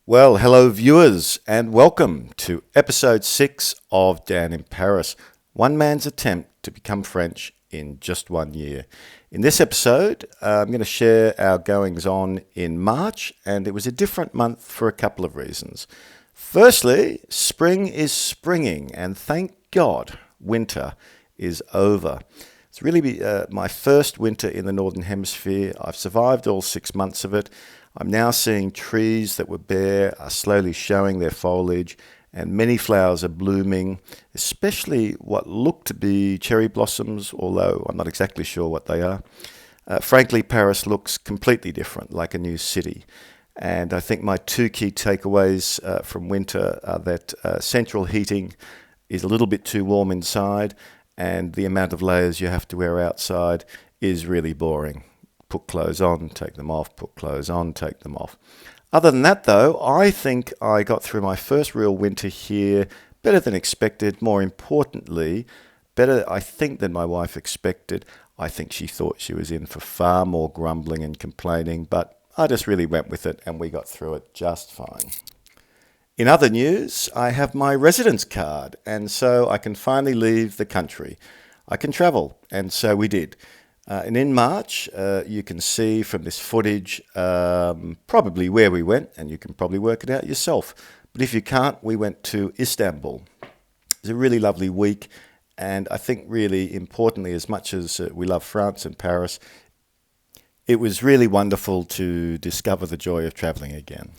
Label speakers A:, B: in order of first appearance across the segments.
A: Well, hello, viewers, and welcome to episode 6 of Dan in Paris, one man's attempt to become French in just 1 year. In this episode, I'm going to share our goings on in March, and it was a different month for a couple of reasons. Firstly, spring is springing, and thank God winter is over. It's really my first winter in the Northern Hemisphere. I've survived all 6 months of it. I'm now seeing trees that were bare are slowly showing their foliage, and many flowers are blooming, especially what look to be cherry blossoms, although I'm not exactly sure what they are. Frankly, Paris looks completely different, like a new city. And I think my two key takeaways from winter are that central heating is a little bit too warm inside, and the amount of layers you have to wear outside is really boring. Put clothes on, take them off, put clothes on, take them off. Other than that, though, I think I got through my first real winter here better than expected. More importantly, better, I think, than my wife expected. I think she thought she was in for far more grumbling and complaining, but I just really went with it and we got through it just fine. In other news, I have my residence card, and so I can finally leave the country. I can travel, and so we did. And in March, you can see from this footage probably where we went, and you can probably work it out yourself. But if you can't, we went to Istanbul. It was a really lovely week, and I think really importantly, as much as we love France and Paris, it was really wonderful to discover the joy of traveling again.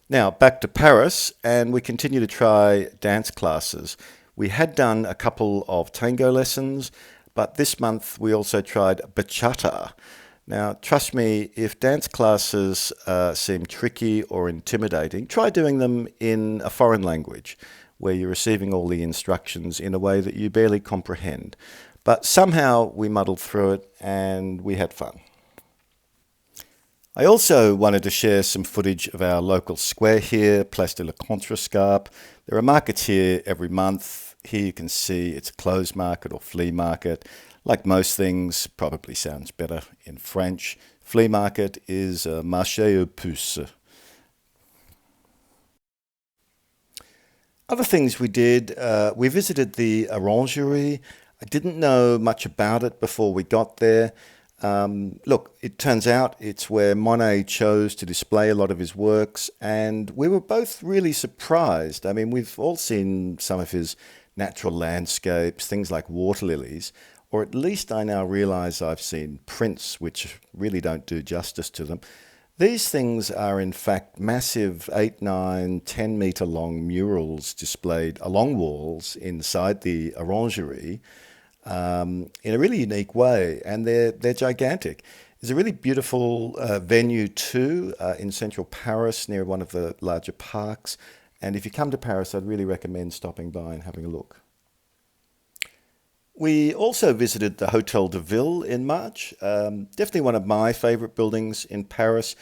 A: Now, back to Paris, and we continue to try dance classes. We had done a couple of tango lessons, but this month we also tried bachata. Now, trust me, if dance classes seem tricky or intimidating, try doing them in a foreign language where you're receiving all the instructions in a way that you barely comprehend. But somehow we muddled through it and we had fun. I also wanted to share some footage of our local square here, Place de la Contrescarpe. There are markets here every month. Here you can see it's a clothes market or flea market. Like most things, probably sounds better in French. Flea market is marché aux puces. Other things we did, we visited the Orangerie. I didn't know much about it before we got there. Look, it turns out it's where Monet chose to display a lot of his works, and we were both really surprised. I mean, we've all seen some of his natural landscapes, things like water lilies, or at least I now realize I've seen prints which really don't do justice to them. These things are in fact massive 8, 9, 10 meter long murals displayed along walls inside the Orangerie in a really unique way, and they're gigantic. It's a really beautiful venue too in central Paris near one of the larger parks. And if you come to Paris, I'd really recommend stopping by and having a look. We also visited the Hotel de Ville in March. Definitely one of my favourite buildings in Paris,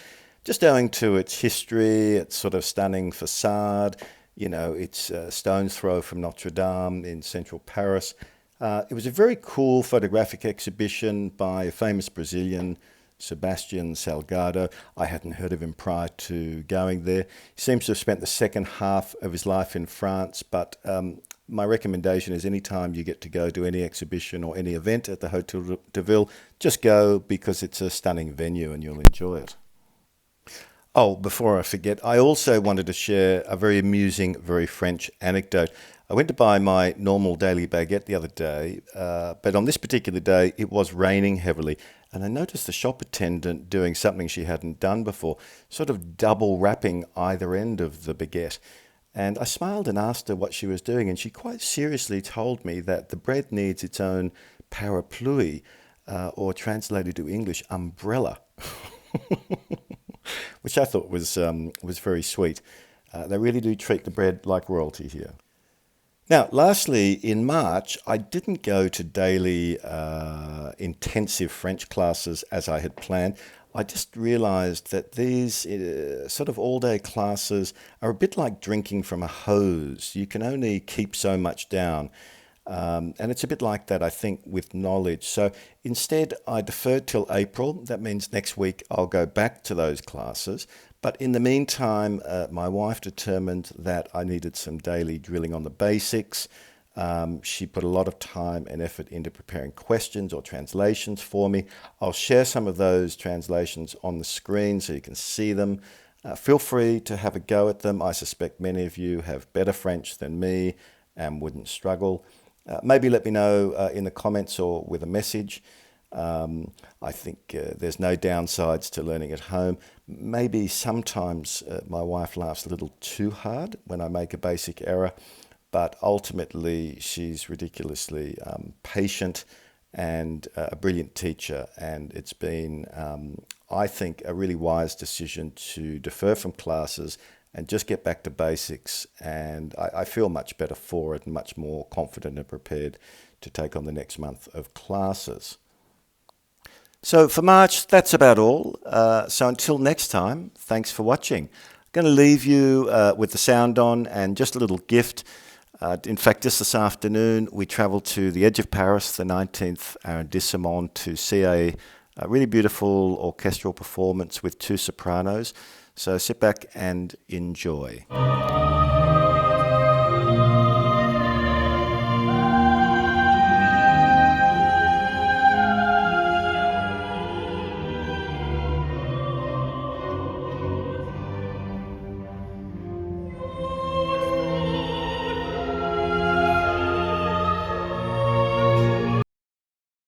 A: just owing to its history, its sort of stunning facade. You know, it's a stone's throw from Notre Dame in central Paris. It was a very cool photographic exhibition by a famous Brazilian, Sebastian Salgado. I hadn't heard of him prior to going there. He seems to have spent the second half of his life in France, but my recommendation is anytime you get to go to any exhibition or any event at the Hotel de Ville, just go because it's a stunning venue and you'll enjoy it. Oh, before I forget, I also wanted to share a very amusing, very French anecdote. I went to buy my normal daily baguette the other day, but on this particular day it was raining heavily. And I noticed the shop attendant doing something she hadn't done before, sort of double wrapping either end of the baguette. And I smiled and asked her what she was doing, and she quite seriously told me that the bread needs its own parapluie, or translated to English, umbrella, which I thought was very sweet. They really do treat the bread like royalty here. Now, lastly, in March, I didn't go to daily intensive French classes as I had planned. I just realized that these sort of all-day classes are a bit like drinking from a hose. You can only keep so much down. And it's a bit like that, I think, with knowledge. So instead, I deferred till April. That means next week I'll go back to those classes. But in the meantime, my wife determined that I needed some daily drilling on the basics. She put a lot of time and effort into preparing questions or translations for me. I'll share some of those translations on the screen so you can see them. Feel free to have a go at them. I suspect many of you have better French than me and wouldn't struggle. Maybe let me know in the comments or with a message. I think there's no downsides to learning at home. Maybe sometimes my wife laughs a little too hard when I make a basic error, but ultimately she's ridiculously patient and a brilliant teacher. And it's been, I think, a really wise decision to defer from classes and just get back to basics. And I feel much better for it and much more confident and prepared to take on the next month of classes. So for March, that's about all. So until next time, thanks for watching. I'm going to leave you with the sound on and just a little gift. In fact, just this afternoon, we travelled to the edge of Paris, the 19th arrondissement, to see a really beautiful orchestral performance with two sopranos. So sit back and enjoy.